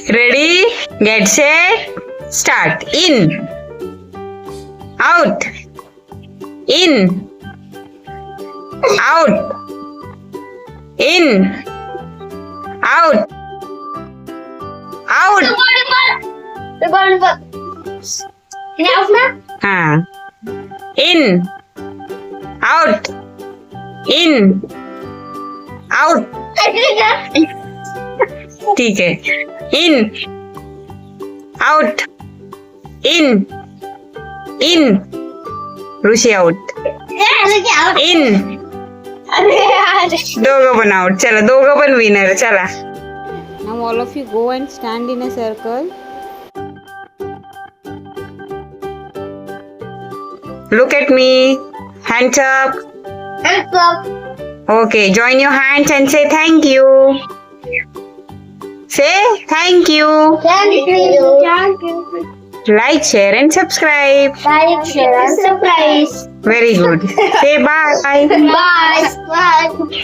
Ready, get set, start. In, out, in, out, in, out, out. हाँ, in, out, in, out. ठीक है. In, out, in, Rishi out, in. दोघं पण out. चला, दोघं पण विनर. चला. Now all of you go and stand in a circle. Look at me. Hands up. Okay, join your hands and say thank you. Say thank you. Like, share and subscribe. Very good. Say bye. Bye.